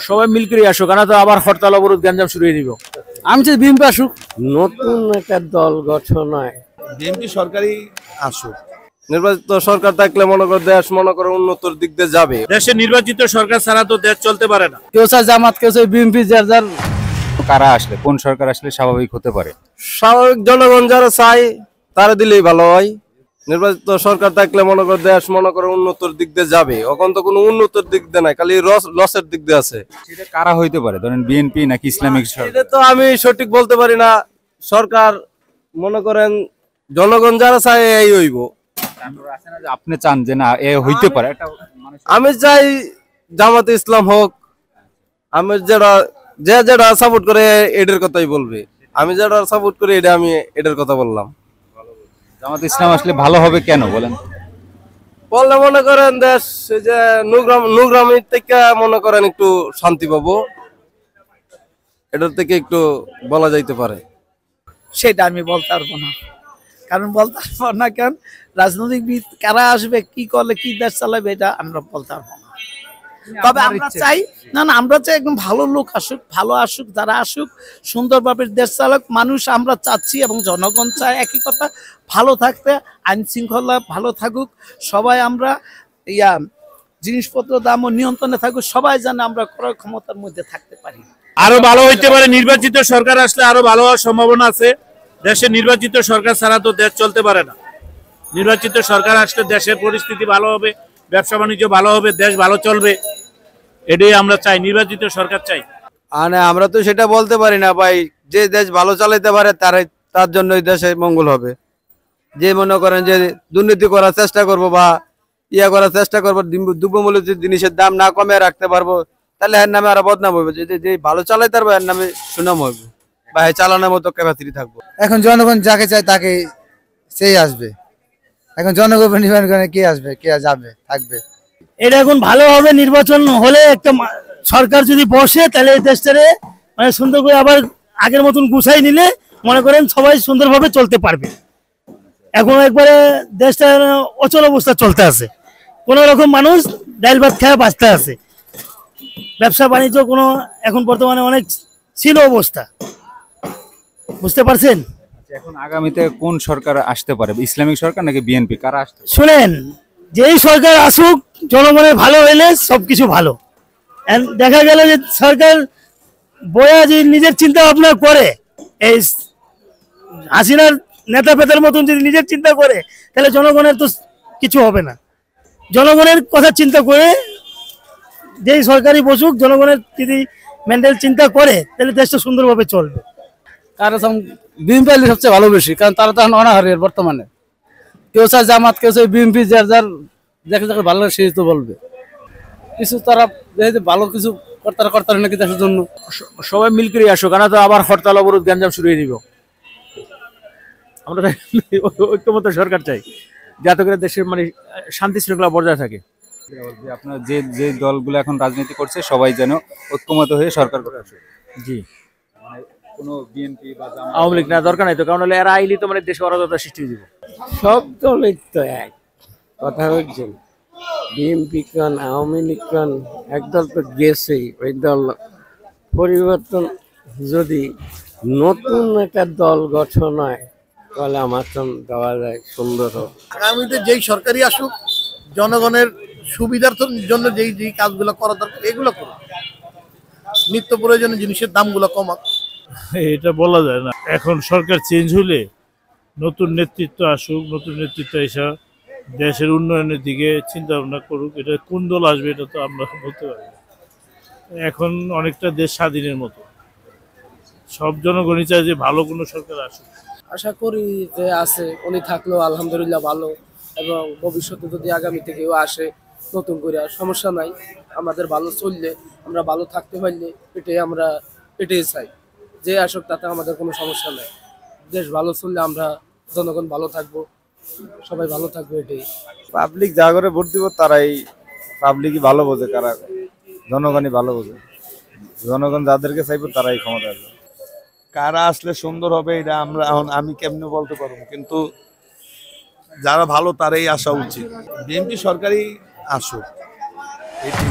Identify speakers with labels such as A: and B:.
A: সবাই মিল করে আসুক, না তো আবার হরতাল অবরোধ গ্যাঞ্জাম শুরু হয়ে দিব। আমি চাই বিএনপি আসুক,
B: নতুন একটা দল গঠন হয়।
C: বিএনপি সরকারই আসুক। নির্বাচিত সরকার থাকলে মনে করো দেশ উন্নতির দিক দিয়ে যাবে।
D: দেশে নির্বাচিত সরকার ছাড়া তো দেশ চলতে পারে না।
A: কেউ চায় জামাত, কেউ চায় বিএনপি, যার যার
E: কারা আসলে, কোন সরকার আসলে স্বাভাবিক হতে পারে?
C: স্বাভাবিক জনগণ যারা চায় তারা দিলেই ভালো হয়। নির্বাচিত সরকার থাকলে দেশ উন্নতির দিক দিয়ে যাবে। এখন তো কোনো উন্নতির দিক দিয়ে নাই, খালি লসের দিক দিয়ে আছে।
E: সেটা কারা হইতে পারে? ধরেন বিএনপি নাকি ইসলামিক সরকার?
C: এটা তো আমি সঠিক বলতে পারি না। সরকার মনে করেন জনগণ যারা চায় এই হইব।
E: আপনি চান যে না এ হইতে পারে?
C: আমি চাই জামাতে ইসলাম হোক। আমি যেটা সাপোর্ট করে এটার কথাই বলবে। আমি যেটা সাপোর্ট করি আমি এটার কথা বললাম।
E: জামাত ইসলাম আসলে ভালো হবে কেন বলেন?
C: বললে মনে করেন দেশ যে নোংরামির থেকে মনে করেন একটু শান্তি পাবো, এটার থেকে একটু বলা যাইতে পারে।
F: সেটা আমি বলতে পারবো না, কারণ বলতে পারবো না কেন, রাজনৈতিকবিদ কারা আসবে, কি করলে কি দেশ চালাবে, এটা আমরা বলতে পারবো না। তবে আমরা চাই, আমরা চাই একদম ভালো লোক আসুক, ভালো আসুক, যারা আসুক সুন্দরভাবে দেশ চালাক মানুষ আমরা চাচ্ছি, এবং জনগণ চায় একই কথা, ভালো থাকতে, আইন শৃঙ্খলা ভালো থাকুক, সবাই আমরা জিনিসপত্র দামও নিয়ন্ত্রণে থাকুক, সবাই যেন আমরা ক্রয় ক্ষমতার মধ্যে থাকতে পারি।
D: আরো ভালো হইতে পারে, নির্বাচিত সরকার আসলে আরো ভালো হওয়ার সম্ভাবনা আছে। দেশে নির্বাচিত সরকার ছাড়া তো দেশ চলতে পারে না। নির্বাচিত সরকার আসলে দেশের পরিস্থিতি ভালো হবে, ব্যবসা বাণিজ্য ভালো হবে, দেশ ভালো চলবে। এটাই আমরা চাই, নির্বাচিত সরকার চাই।
C: আমরা তো সেটা বলতে পারি না ভাই। যে দেশ ভালো চালাইতে পারে তার জন্যই দেশে মঙ্গল হবে। যে মনে করেন যে দুর্নীতি করার চেষ্টা করবো বা করার চেষ্টা করবো, দ্রব্যমূল্য জিনিসের দাম না কমে রাখতে পারবো, তাহলে এর নামে আরো বদনাম হইবে। যে ভালো চালাইতে পারবো এর নামে সুনাম হইবে বা চালানোর মতো ক্যাপাসিটি থাকবো।
G: এখন জনগণ যাকে চায় তাকে সেই আসবে। এখন জনগণ নির্বাচন করে কে আসবে, কে যাবে, থাকবে।
F: এটা এখন ভালো হবে, নির্বাচন হলে একটা সরকার যদি বসে, তাহলে এই দেশটারে মানে সুন্দর করে আবার আগের মতন গুছাই নিলে মনে করেন সবাই সুন্দরভাবে চলতে পারবে। এখন একবারে দেশটা অচল অবস্থা চলতে আছে, কোন রকম মানুষ ডাল ভাত খায় বাঁচতে আছে, ব্যবসা বাণিজ্য কোনো এখন বর্তমানে অনেক ছিল অবস্থা, বুঝতে পারছেন?
E: এখন আগামীতে কোন সরকার আসতে পারে? ইসলামিক সরকার নাকি বিএনপি, কারা আসতে পারে?
F: শুনেন, যেই সরকার আসুক জনগণের ভালো হইলে সবকিছু ভালো। দেখা গেল যে সরকার বয়া যে নিজের চিন্তা ভাবনা করে, এই হাসিনার নেতা পেতার মতন যদি নিজের চিন্তা করে, তাহলে জনগণের তো কিছু হবে না। জনগণের কথা চিন্তা করে যেই সরকারি বসুক, জনগণের যদি মেন্টাল চিন্তা করে, তাহলে দেশটা সুন্দরভাবে চলবে।
A: কারণ বিএনপি আইলে সবচেয়ে ভালো বেশি, কারণ তারা তো এখন অনাহারের বর্তমানে। কেউ চায় জামাত, কেউ চায় বিএনপি, যার যার যাকে যাকে ভালো লাগে সেই তো বলবে। কিছু তারা ভালো কিছু করতে নাকি দেশের জন্য। সবাই মিল করে আসুক, না তো আবার হরতাল অবরোধ গ্যাঞ্জাম শুরু হয়ে দিব। আমরা ঐক্যমত্য সরকার চাই, যাতে করে দেশের মানে শান্তি শৃঙ্খলা বজায় থাকে।
E: আপনার যে দলগুলো এখন রাজনীতি করছে সবাই যেন ঐক্যমত হয়ে সরকার করে আসে।
A: জি,
E: কোনো বিএনপি বা
A: আওয়ামী লীগ না দরকার নাই তো, কারণ এরা আইলি তো মানে দেশে অরাজকতা সৃষ্টি হয়ে যাবে।
B: সব দলই তো এক কথা বলছেন, বিএনপি কান আওয়ামী লীগ কান, একদল তো গেছেই। ওই দল পরিবর্তন যদি নতুন একটা দল গঠন হয়, তাহলে আমার দেওয়া যায় সুন্দর হোক।
F: আগামীতে যেই সরকারি আসুক, জনগণের সুবিধার জন্য যেই যেই কাজগুলো করা দরকার এগুলো করুক, নিত্য প্রয়োজনীয় জিনিসের দামগুলো কমাক।
D: এটা বলা যায় না। এখন সরকার চেঞ্জ হলে নতুন নেতৃত্ব আসুক, নতুন নেতৃত্ব এসে দেশের উন্নয়নের দিকে চিন্তা ভাবনা করুক। এটা কোন দল আসবে এটা তো আমরা বলতে পারি না। এখন অনেকটা দেশ স্বাধীনের মতো, সব জনগণই চায় যে ভালো কোনো সরকার আসুক।
H: আশা করি যে আছে, উনি থাকলেও আলহামদুলিল্লাহ ভালো, এবং ভবিষ্যতে যদি আগামী থেকেও আসে নতুন করে, সমস্যা নাই। আমাদের ভালো চললে, আমরা ভালো থাকতে পারলে এটাই চাই। যে আসুক তাতে আমাদের কোনো সমস্যা নাই। দেশ ভালো চললে আমরা জনগণ ভালো থাকবো, সবাই ভালো থাকবে, এটাই।
C: পাবলিক যা করে ভোট দিব তারাই, পাবলিকই ভালো বোঝে, কারা জনগণই ভালো বোঝে। জনগণ যাদেরকে চাইবো তারাই ক্ষমতা আসবে। কারা আসলে সুন্দর হবে এটা আমি কেমনে বলতে পারবো, কিন্তু যারা ভালো তারাই আসা উচিত। বিএনপি সরকারই আসুক, এটি